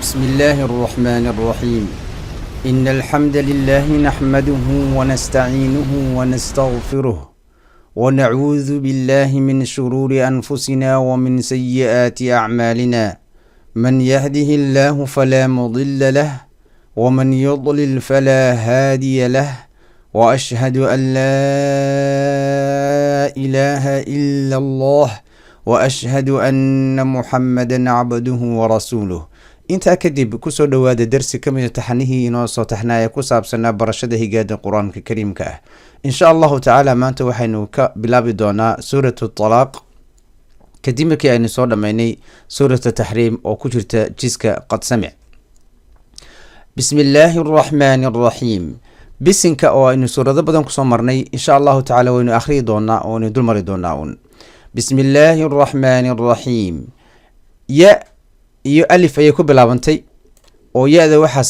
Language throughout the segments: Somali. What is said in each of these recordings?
بسم الله الرحمن الرحيم إن الحمد لله نحمده ونستعينه ونستغفره ونعوذ بالله من شرور أنفسنا ومن سيئات أعمالنا من يهده الله فلا مضل له ومن يضلل فلا هادي له وأشهد أن لا إله إلا الله وأشهد أن محمدا عبده ورسوله intaa kadib kusoo dhawaada darsi ka mid taxanihii inoo soo taxnaaya ku saabsanaa barashada higaada qur-aanka kariimka ah insha allahu tacaala maanta waxaynu ka bilaabi doonaa suuratu talaaq kadib markii aynu soo dhammaynay suuratu taxriim oo ku jirta jiska qad samic bismi illaahi araxmaani araxiim bisinka oo aynu suurado badan kusoo marnay insha allahu tacaala waynu akhriyi doonaa oo aynu dulmari doonaa un bismi illaahi araxmaani araxiim iyo alif ayay ku bilaabantay oo ya-da waxaa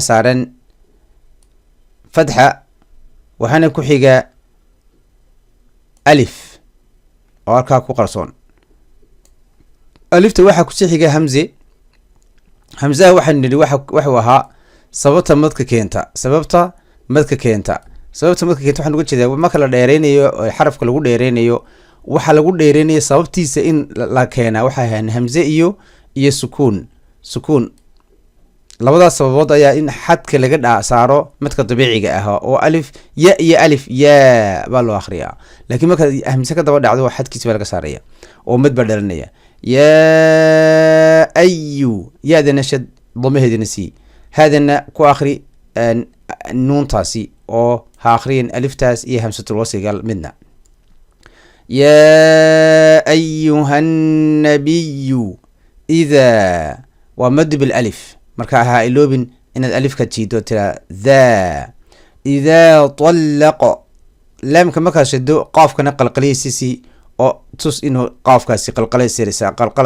saaran fadxa waxaana ku xiga alif oo halkaa ku qarsoon alifta waxaa kusii xiga hamzaha waxaanu nidhi waxuu ahaa sababta madka keenta waxaan uga jeedaa marka la dheereynayo xarafka lagu dheereynayo waxaa lagu dheereynaya sababtiisa in la keenaa waxay ahayn hamze iyo sukuun labadaas sababood ayaa in xadka laga saaro madka dabiiciga ah oo alif ya iyo alif yaa baa loo akhriyaa laakiin marka hamse ka daba dhacdo xadkiisa baa laga saaraya oo mad baa dhalanaya yaa ayu ya-dana shad damaheedana sii haadana ku akhri nuuntaasi oo ha akhriyin aliftaas iyo hamsatul wasigal midna yaa ayuha annabiyu idaa waa mad bilalif marka ha iloobin inaad alifka jiido tiraa daa idaa طallaqo laamka markaad shado qaafkana qalqaliysiisi oo tus inuu qaafkaasi qalqala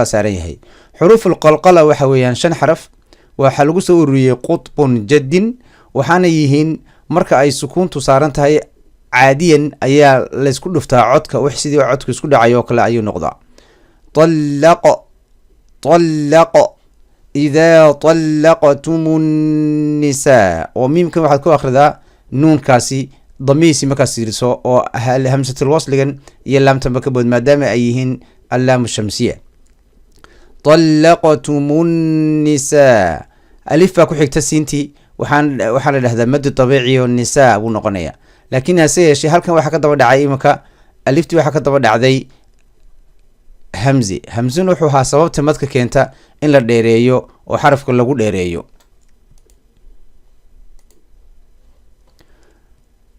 saaran yahay xuruuful qalqala waxa weeyaan 5 xaraf waxaa lagu soo ururiyey qutbun jadin waxaana yihiin marka ay sukuuntu saaran tahay caadiyan ayaa laysku dhuftaa codka wax sidii codka isku dhacay oo kale ayuu noqdaa طallaqo idaa طallaqtumun nisaa oo miimkan waxaad ku akhridaa nuunkaasi damiisi markaas siriso oo hamsatul wasligan iyo laamtamba ka bood maadaama ay yihiin allaamu shamsiya طallaqtumun nisaa alif baa ku xigta siintii waxaa la dhahdaa madu dabiiciyo nisaa buu noqonaya laakiin hase yeeshee halkan waxaa ka daba dhacay imanka aliftii waxaa ka daba dhacday hamzun wuxuu ahaa sababta madka keenta in la dheereeyo oo xarafka lagu dheereeyo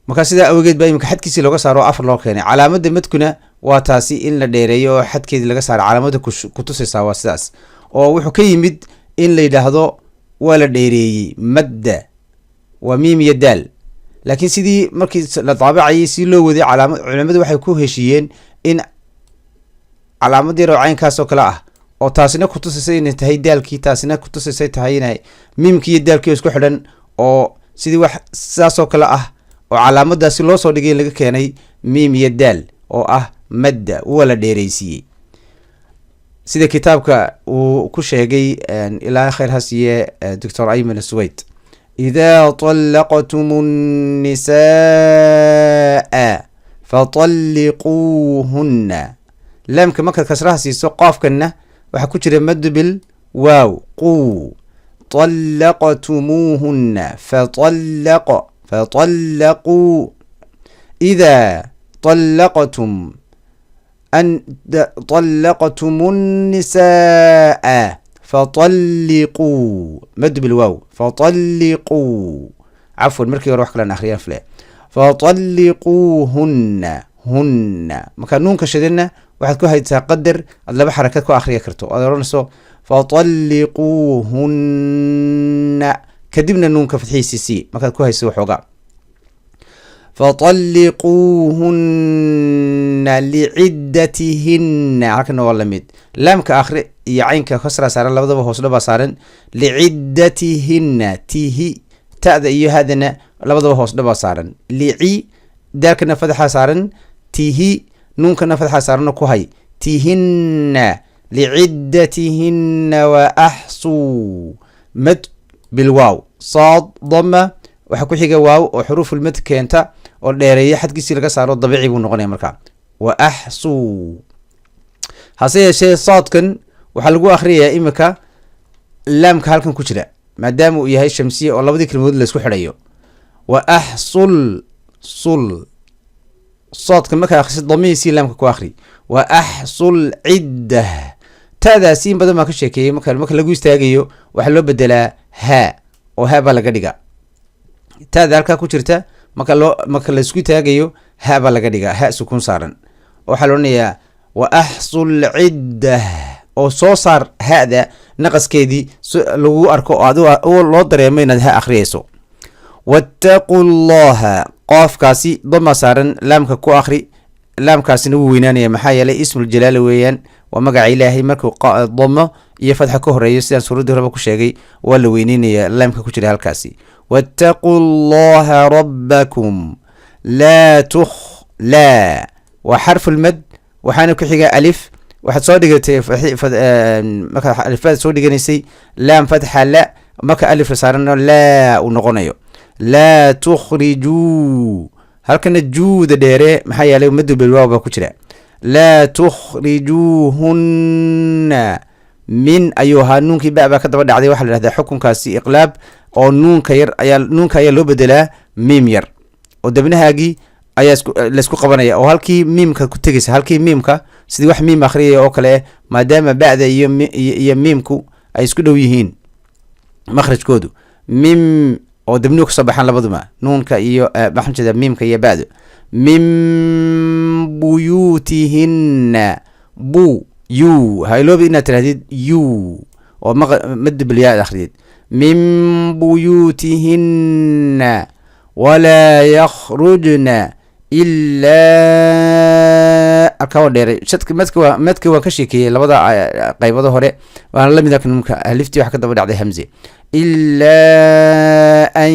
markaa sidaa awgeed baa imanka xadkiisii looga saaro oo 4 loo keenay calaamada madkuna waa taasi in la dheereeyo oo xadkeedii laga saaro calaamada kutusaysaa waa sidaas oo wuxuu ka yimid in la yidhaahdo waa la dheereeyey madda waa miim iyo daal laakiin sidii markii la daabacayay si loo waday culimadu waxay ku heshiiyeen in calaamad yar oo caynkaas oo kale ah oo taasina kutusaysa inay tahay daalkii taasina kutusaysa tahay inay miimkii iyo daalkii isku xidhan oo sidii wax sidaas oo kale ah oo calaamadaasi loo soo dhigay laga keenay miim iyo daal oo ah madda waa la dheereysiiyey sida kitaabka uu ku sheegay ilaa khayr hasiye doctor ayman suwayd إذا طلقتم النساء فطلقوهن لامك مكة كسرها سيسو قاف كنا وحكو جرى مد بالواو قو طلقتموهن فطلقوا إذا طلقتم النساء فطلقوا مد بالواو فطلقوا عفوا مركي روح كلان اخريان فلا فطلقوهن مكان نون كشدنا واحد كو هيتا قدر لبا حركات كو اخريا كرتو ادرونسو فطلقوهن كدبنا نون كفتحي سي مكان كو هيسو خوغا فطلقوهن لعدتهن هكذا والله ميد لامك آخر يعينك خسرة سارن لبضبه هوسلبا سارن لعدتهن تيه تأذى إيه هذا لبضبه هوسلبا سارن لعي داركنا فتحة سارن تيه نونكنا فتحة سارن كوهي تيهن لعدتهن وأحصوا مد بالواو صاد ضمة وحكو حيقا واو وحروف المد كينتا وديرية حد كيسي لغا سارو ضبيعي بنغني مركا وأحصوا هاسيه شيء صاد كن وحلقو أخرية إمكا لام كهالكن كجرا مادام يهي الشمسية والله بدي كلمة لسكو حريو وأحصل صل صاد كن مكا أخسي ضمي سي لام كو أخري وأحصل عدة تادا سين بدل ما كشيكي مكا لغو استاغيو وحلو بدلا ها وها بلغا ديغا تادا halka ku jirta marka la isku taagayo ha ba laga dhigaa ha sukun saaran waxa loo leeyahay wa ahsul iddah oo soo saar haada naqaskeedii lagu arko oo loo dareemo inaad ha akhriyayso wattaqullaha qafkaasi dama saaran laamka ku akhri laamkaasina wuu weynaanaya maxaa yeelay ismul jalaal weeyaan waa magaca ilaahay markuu damo iyo fatxa ka horeeyo sidaan suuradii horeba ku sheegay waa la weynaynaya laamka ku jira halkaasi wattaqullaha rabbakum la wa xarfu lmad waxaana ku xiga alif waxaad soo dhigatay marka alifaad soo dhiganaysay laam fatxa la marka alif la saarano laa uu noqonayo laa tukhrijuu halkana juuda dheere maxaa yeelay madu bilwaaw baa ku jira laa tukhrijuuhunna min ayuu ahaa nuunkii baa ka daba dhacday waxaa la dhahdaa xukunkaasi iqlaab oo nuunka ayaa loo bedelaa miim yar oo dabnahaagii ayaa laysku qabanaya oo halkii miimka ku tegaysa halkii miimka sidii wax miim akhriyaya oo kale maadaama ba'da iyo miimku ay isku dhow yihiin makhrajkoodu mim oo dabnuhu kasoo baxaan labaduma nuunka iyo maxaan jeedaa miimka iyo ba'du min buyuutihinna yu hayloobi inaad tirahdid yu oo mad bilyaa akhriyid min buyuutihinna walaa yakhrujna ilaa alkaa dheeray madka waa ka sheekeeyey labada qaybada hore waana lamid marka aliftii waxa ka daba dhacday hamze ilaa an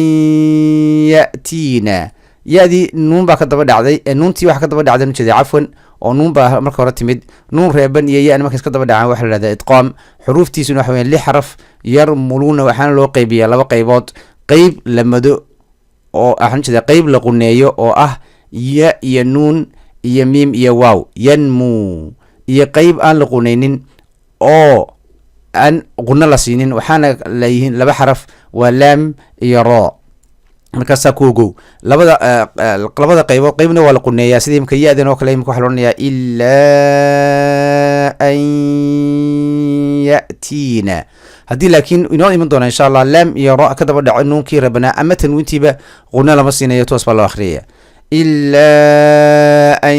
ya'tiina ya-dii nuun baa ka daba dhacday nuuntii waxa ka daba dhacday ujeeda cafwan oo nuun baa marka hore timid nuun reeban iyo ya-na markaas ka daba dhacaan waxa la dhahdaa idqaam xuruuftiisuna waxa weya 6 xaraf yarmuluuna waxaana loo qaybiyaa 2 qaybood qayb la mado oo waxaan jeedaa qayb la quneeyo oo ah ya iyo nuun iyo miim iyo waaw yanmu iyo qayb aan la quneynin oo aan qunno la siinin waxaana leeyihiin 2 xaraf waa laam iyo raa markaasaa ku ogow labada qaybood qaybna waa la quneeyaa sidii imka ya-dan oo kale imka waxa loodhanayaa ilaa an ya'tiina haddii laakiin inoo iman doona insha allah laam iyo ra ka daba dhaco nuunkii rabanaa ama tanwiintiiba qunno lama siinayo toos baa loo akhriyaya ilaa an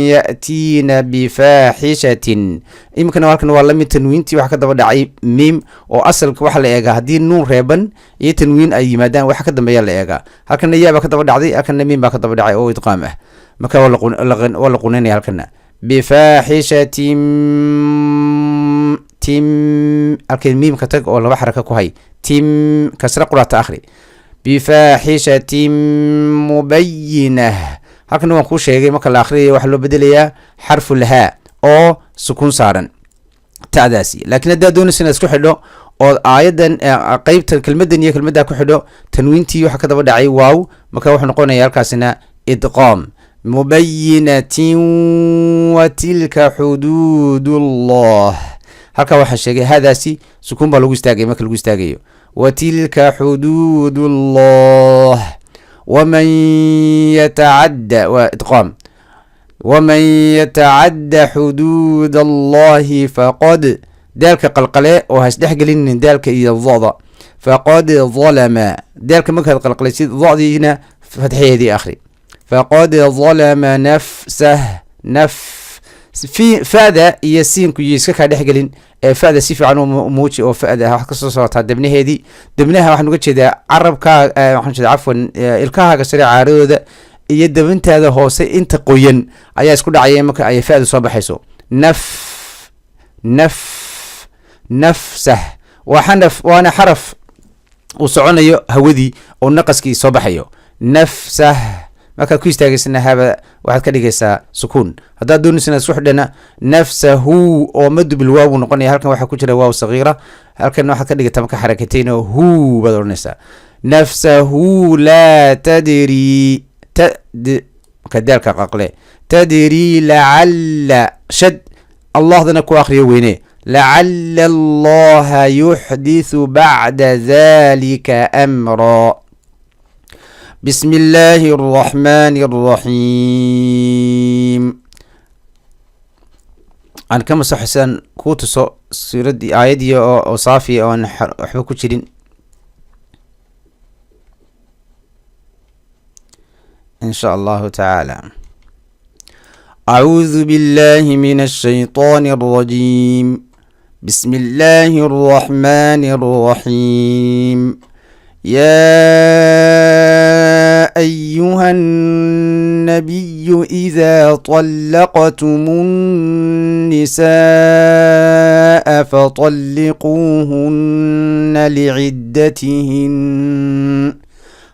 ya'tiina bifaaxishatin iminkana halkan waa lamid tanwiintii waxa ka daba dhacay miim oo asalka waxa la eegaa haddii nuun reeban iyo tanwiin ay yimaadaan waxa ka dambeeya la eegaa halkana yaa baa ka daba dhacday halkana miim baa ka daba dhacay oo idqaam ah marka waa la quneynaya halkana bifaaxishatin tim halkeen miimka tag oo 2 xaraka ku hay tim kasra quraata akhri bifaaxishatin mubayinah halkan waan kuu sheegay marka la akhriyayo waxaa loo bedelayaa xarfu lahaa oo sukun saaran ta'daasi laakiin haddaad doonaysa inaad isku xidho oo aayadan qaybta kelmadan iyo kelmaddaa ku xidho tanwiintii waxaa ka daba dhacay waaw marka wuxuu noqonaya halkaasina idqaam mubayinatin wa tilka xuduudullah halkaa waxaa sheegay hadaasi sukun baa lagu istaagay marka lagu istaagayo watilka xuduudullah waman yatacadda waa idqaam waman yatacadda xuduud allahi faqad daalka qalqale oo hasdhex gelinin daalka iyo doda faqad dalama daalka markaad qalqalaysid dodiina fatxaheedii akhri faqad dalama nafsah fada iyo siinku iyo iska kaa dhexgelin ee fada si fiican u muuji oo fada wax kasoo socotaa debnaheedii debnaha waxaan uga jeedaa carabkaa waxaan jeedaa cafwan ilkahaaga sare caaradooda iyo dabintaada hoose inta qoyan ayaa isku dhacaya marka ay fada soo baxayso nafsah waana xaraf uu soconayo hawadii oo naqaskii soo baxayo nafsah markaad ku istaagaysana haba waxaad ka dhigaysaa sukuun. haddaad doonaysana isku xidhana nafsahu oo madu bilwaaw noqonaya, halkan waxaa ku jira waaw sagiira, halkan waxaad ka dhigata marka xarakatayn oo hu baad odhanaysaa nafsahu laa tadri kadaalka qaqle tadri lacalla shad allahdana ku akriyo weyne lacalla allaha yuxdithu bacda dhalika amra. بسم الله الرحمن الرحيم. أنا كم صح حسن كوت سورة آية أو صافي أو أحب كتيرين إن شاء الله تعالى. أعوذ بالله من الشيطان الرجيم. بسم الله الرحمن الرحيم. يا أيها النبي إذا طلقتم النساء فطلقوهن لعدتهن.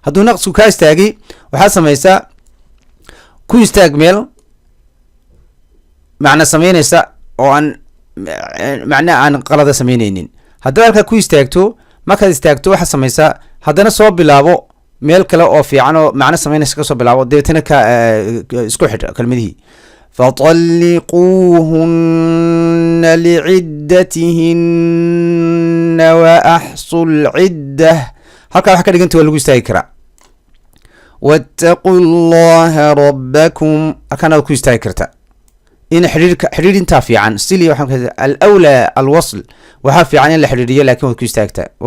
هادو نقص كاستاغي waxaa samaysaa ku istaag meel macna samaynaysa oo aan macna aan qalada samaynaynin. haddaad halka ku istaagto markaad istaagto waxaa samaysaa haddana soo bilaabo meel kale oo fiican oo macna samaynaysa kasoo bilaabo deetana ka isku xidh kelmadihii فطلقوهن لعدتهن وأحصوا العدة. halkaa waxa ka dhiganta waa lagu istaagi karaa واتقوا الله ربكم. halkaana ku istaagi karta in xiriir intaa fiican sili waxaan الأولى الوصل waxaa fiican in la xiriiriyo laakiin waad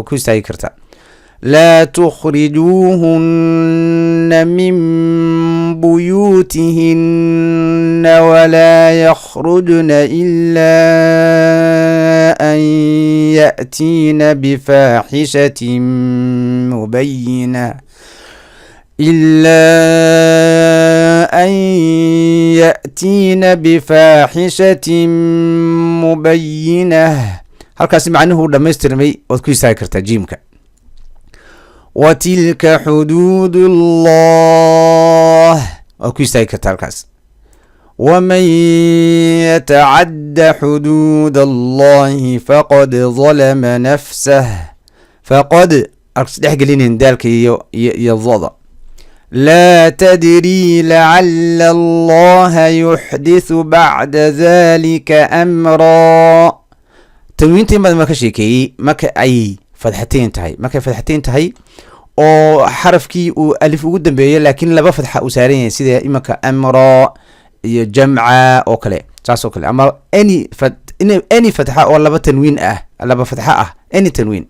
ku istaagi kartaa. لا تخرجوهن من بيوتهن ولا يخرجن إلا أن يأتين بفاحشة مبينة halkaasi macnuhu dhamaystirmay waad ku istaagi kartaa jiimka. وتلك حدود الله waad ku istaagi kartaa halkaas. ومن يتعد حدود الله فقد ظلم نفسه. فقد أرسدح قلينين دالك يضض. لا تدري لعل الله يحدث بعد ذلك أمرا. تنوينتين بعد ما كشيكي مكا أي فتحتين تهي مكا فتحتين تهي oo xarafkii uu alif ugu dambeeyay laakiin laba fatxa u saaran yahay sida imaka amra iyo jamca oo kale saas oo kale ama any fatxa oo laba tanwiin ah laba fatxa ah any tanwiin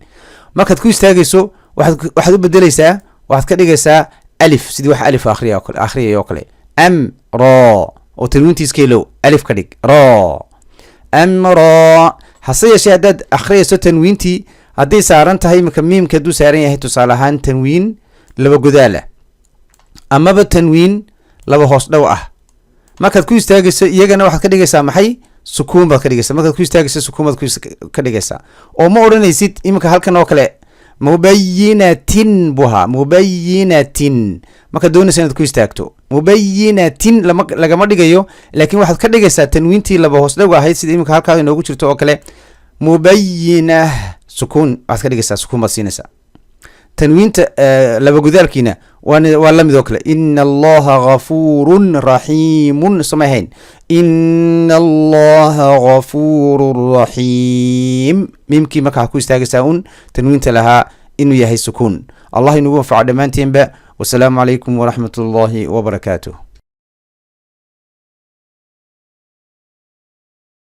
markaad ku istaagayso waxaad u bedelaysaa waxaad ka dhigaysaa alif sidii wax alif akhriya oo kale amra oo tanwiintiis keelo alif ka dhig ra amra. hase yeeshee haddaad akhriyayso tanwiintii hadday saaran tahay marka miimka hadduu saaran yahay tusaale ahaan tanwiin laba godaala amaba tanwiin laba hoos dhow ah markaad ku istaagayso iyagana waxaad ka dhigaysaa maxay sukuun baad ka dhigaysaa. markaad ku istaagayso sukuun baad ka dhigaysaa oo ma odhanaysid iminka halkan oo kale mubayinatin buha mubayinatin. markaad doonaysa inaad ku istaagto mubayinatin lagama dhigayo laakiin waxaad ka dhigaysaa tanwiintii laba hoos dhow ahayd sida iminka halkaa inoogu jirto oo kale mubayinah sukuun waxaad ka dhigaysaa sukuun baad siinaysaa. tanwiinta laba gudaalkiina waa la mid oo kale ina allaha ghafuurun raxiimun samahayn ina allaha ghafuurun raxiim. miimkii markaa ku istaagaysaa un tanwiinta lahaa inuu yahay sukuun. allah inugu anfaco dhammaanteenba. wasalaamu calaykum waraxmat ullaahi wabarakaatuh.